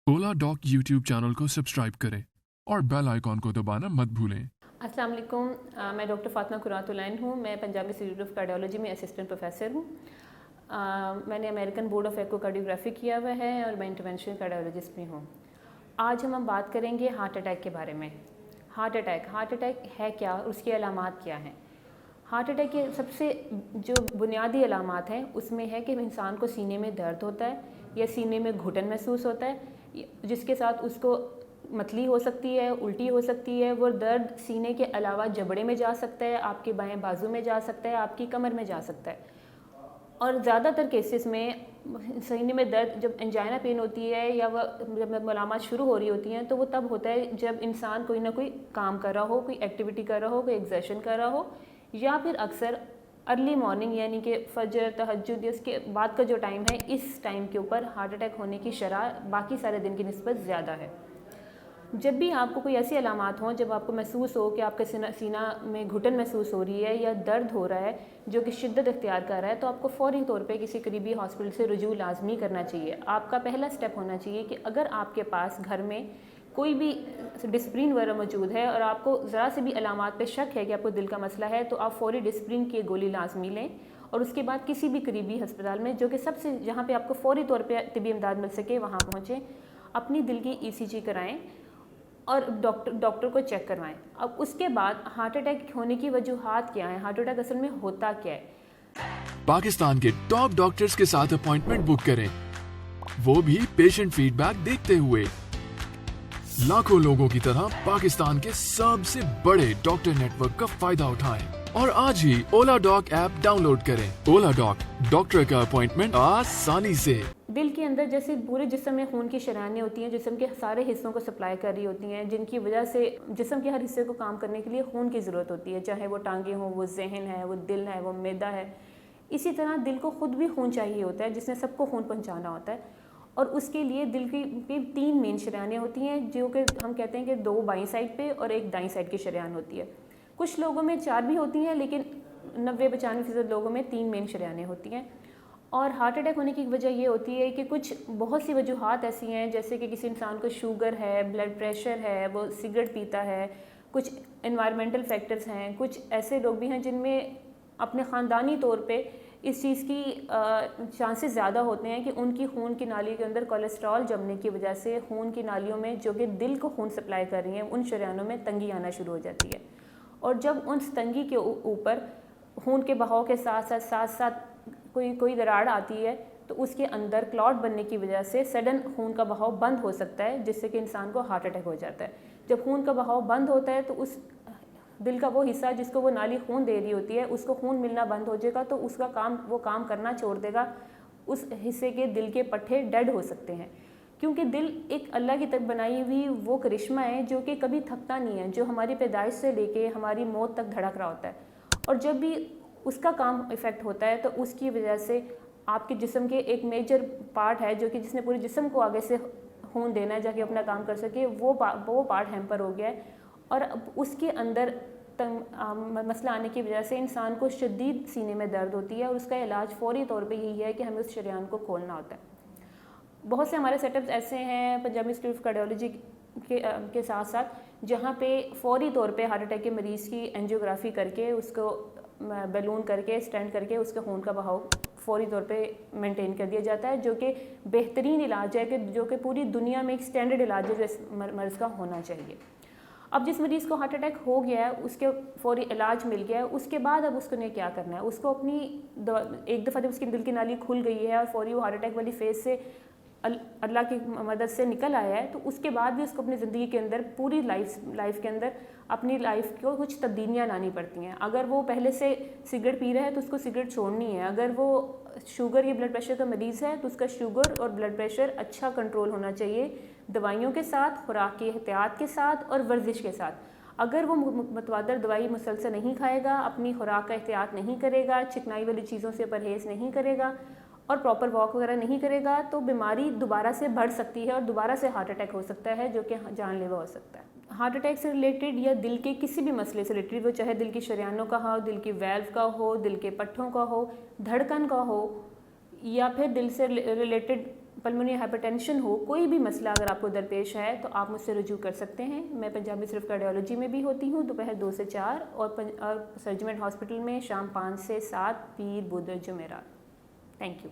ओला dock YouTube channel को subscribe करें और बेल आइकॉन को दबाना मत भूलें। अस्सलाम वालेकुम, मैं डॉक्टर फातिमा कुरातुलैन हूँ। मैं पंजाब इंस्टीट्यूट ऑफ कार्डियोलॉजी में असिस्टेंट प्रोफेसर हूँ। मैंने अमेरिकन बोर्ड ऑफ एकोकार्डियोग्राफी किया हुआ है और मैं इंटरवेंशनल कार्डियोलॉजिस्ट भी हूँ। आज हम बात करेंगे हार्ट अटैक के बारे में। हार्ट अटैक है क्या, उसकी अलामात क्या हैं। हार्ट अटैक के सबसे जो बुनियादी अलामात हैं उसमें है कि इंसान को सीने में दर्द होता है या सीने में घुटन महसूस होता है, जिसके साथ उसको मतली हो सकती है, उल्टी हो सकती है। वो दर्द सीने के अलावा जबड़े में जा सकता है, आपके बाएं बाजू में जा सकता है, आपकी कमर में जा सकता है। और ज़्यादातर केसेस में सीने में दर्द जब एंजाइना पेन होती है या वह जब अलामात शुरू हो रही होती हैं तो वो तब होता है जब इंसान कोई ना कोई काम कर रहा हो, कोई एक्टिविटी कर रहा हो, कोई एक्सर्शन कर रहा हो, या फिर अक्सर अर्ली मॉर्निंग यानी कि फजर तहज्जुद इसके बाद का जो टाइम है, इस टाइम के ऊपर हार्ट अटैक होने की शरह बाकी सारे दिन की निस्बत ज़्यादा है। जब भी आपको कोई ऐसी अलामात हों, जब आपको महसूस हो कि आपके सीना में घुटन महसूस हो रही है या दर्द हो रहा है जो कि शिद्दत इख्तियार कर रहा है, तो आपको फ़ौरी तौर पे किसी करीबी हॉस्पिटल से रुजू लाजमी करना चाहिए। आपका पहला स्टेप होना चाहिए कि अगर आपके पास घर में कोई भी डिस्प्रिन वगैरह मौजूद है और आपको ज़रा से भी अलामात पे शक है कि आपको दिल का मसला है, तो आप फ़ौरी डिस्प्रिन की गोली लाजमी लें और उसके बाद किसी भी करीबी अस्पताल में जो कि सबसे जहाँ पे आपको फ़ौरी तौर पे तिब्बी इमदाद मिल सके वहाँ पहुँचें, अपनी दिल की ECG कराएं और डॉक्टर को चेक करवाएं। अब उसके बाद हार्ट अटैक होने की वजूहात क्या हैं, हार्ट अटैक असल में होता क्या है। पाकिस्तान के टॉप डॉक्टर्स के साथ अपॉइंटमेंट बुक करें, वो भी पेशेंट फीडबैक देखते हुए। लाखों लोगों की तरह पाकिस्तान के सबसे बड़े डॉक्टर नेटवर्क का फायदा उठाएं और आज ही ओला डॉक ऐप डाउनलोड करें। ओला डॉक, डॉक्टर का अपॉइंटमेंट आसानी से। दिल के अंदर जैसे पूरे जिस्म में खून की शरानें होती हैं, जिस्म के सारे हिस्सों को सप्लाई कर रही होती हैं, जिनकी वजह से जिस्म के हर हिस्से को काम करने के लिए खून की ज़रूरत होती है, चाहे वो टांगें हों, वो जहन है, वो दिल है, वो मैदा है। इसी तरह दिल को खुद भी खून चाहिए होता है, जिसने सबको खून पहुँचाना होता है। और उसके लिए दिल की 3 मेन शरेयानें होती हैं, जो कि हम कहते हैं कि 2 बाईं साइड पे और 1 दाईं साइड की शरेयान होती है। कुछ लोगों में 4 भी होती हैं, लेकिन 90-95% लोगों में 3 मेन शरेयानें होती हैं। और हार्ट अटैक होने की वजह ये होती है कि कुछ बहुत सी वजूहात ऐसी हैं, जैसे कि किसी इंसान को शुगर है, ब्लड प्रेशर है, वो सिगरेट पीता है, कुछ एनवायरमेंटल फैक्टर्स हैं, कुछ ऐसे लोग भी हैं जिनमें अपने ख़ानदानी तौर पे इस चीज़ की चांसेस ज़्यादा होते हैं कि उनकी खून की नाली के अंदर कोलेस्ट्रॉल जमने की वजह से खून की नालियों में जो कि दिल को खून सप्लाई कर रही हैं, उन शरेयानों में तंगी आना शुरू हो जाती है। और जब उन तंगी के ऊपर खून के बहाव के साथ साथ कोई दरार आती है, तो उसके अंदर क्लॉट बनने की वजह से सडन खून का बहाव बंद हो सकता है, जिससे कि इंसान को हार्ट अटैक हो जाता है। जब खून का बहाव बंद होता है तो उस दिल का वो हिस्सा जिसको वो नाली खून दे रही होती है, उसको खून मिलना बंद हो जाएगा, तो उसका काम करना छोड़ देगा। उस हिस्से के दिल के पट्टे डेड हो सकते हैं, क्योंकि दिल एक अल्लाह की तरफ बनाई हुई वो करिश्मा है जो कि कभी थकता नहीं है, जो हमारी पैदाइश से लेके हमारी मौत तक धड़क रहा होता है। और जब भी उसका काम इफ़ेक्ट होता है तो उसकी वजह से आपके जिस्म के एक मेजर पार्ट है जो कि जिसने पूरे जिस्म को आगे से खून देना है जाके अपना काम कर सके, वो पार्ट हैम्पर हो गया है। और अब उसके अंदर मसला आने की वजह से इंसान को शदीद सीने में दर्द होती है और उसका इलाज फ़ौरी तौर पे यही है कि हमें उस शरेयान को खोलना होता है। बहुत से हमारे सेटअप्स ऐसे हैं पंजाब इंस्टीट्यूट ऑफ कार्डियोलॉजी के साथ साथ, जहाँ पे फ़ौरी तौर पे हार्ट अटैक के मरीज़ की एंजियोग्राफी करके, उसको बैलून करके, स्टेंट करके उसके खून का बहाव फ़ौरी तौर पे मेंटेन कर दिया जाता है, जो कि बेहतरीन इलाज है, कि जो कि पूरी दुनिया में एक स्टैंडर्ड इलाज है जो इस मर्ज़ का होना चाहिए। अब जिस मरीज़ को हार्ट अटैक हो गया है, उसके फ़ौरी इलाज मिल गया है, उसके बाद अब उसको ने क्या करना है, उसको अपनी एक दफ़ा जब उसकी दिल की नाली खुल गई है और फ़ौरी वो हार्ट अटैक वाली फ़ेज़ से अल्लाह की मदद से निकल आया है, तो उसके बाद भी उसको अपनी ज़िंदगी के अंदर पूरी लाइफ के अंदर अपनी लाइफ को कुछ तब्दीलियाँ लानी पड़ती हैं। अगर वो पहले से सिगरेट पी रहा है तो उसको सिगरेट छोड़नी है। अगर वो शुगर या ब्लड प्रेशर का मरीज़ है तो उसका शुगर और ब्लड प्रेशर अच्छा कंट्रोल होना चाहिए, दवाइयों के साथ, खुराक की एहतियात के साथ और वर्जिश के साथ। अगर वो मुतवादर दवाई मुसलसल नहीं खाएगा, अपनी खुराक का एहतियात नहीं करेगा, चिकनाई वाली चीज़ों से परहेज़ नहीं करेगा और प्रॉपर वॉक वगैरह नहीं करेगा, तो बीमारी दोबारा से बढ़ सकती है और दोबारा से हार्ट अटैक हो सकता है, जो कि जानलेवा हो सकता है। हार्ट अटैक से रिलेटेड या दिल के किसी भी मसले से रिलेटेड, वो चाहे दिल की शरेयानों का हो, दिल की वेल्व का हो, दिल के पट्ठों का हो, धड़कन का हो, या फिर दिल से रिलेटेड پلمونری ہائپرٹینشن ہو، کوئی بھی مسئلہ اگر آپ کو درپیش ہے تو آپ مجھ سے رجوع کر سکتے ہیں. میں پنجابی صرف کارڈیالوجی میں بھی ہوتی ہوں دوپہر 2 سے 4 اور سرجمنٹ ہاسپٹل میں شام 5 سے 7 پیر بدھ جمعرات. Thank you.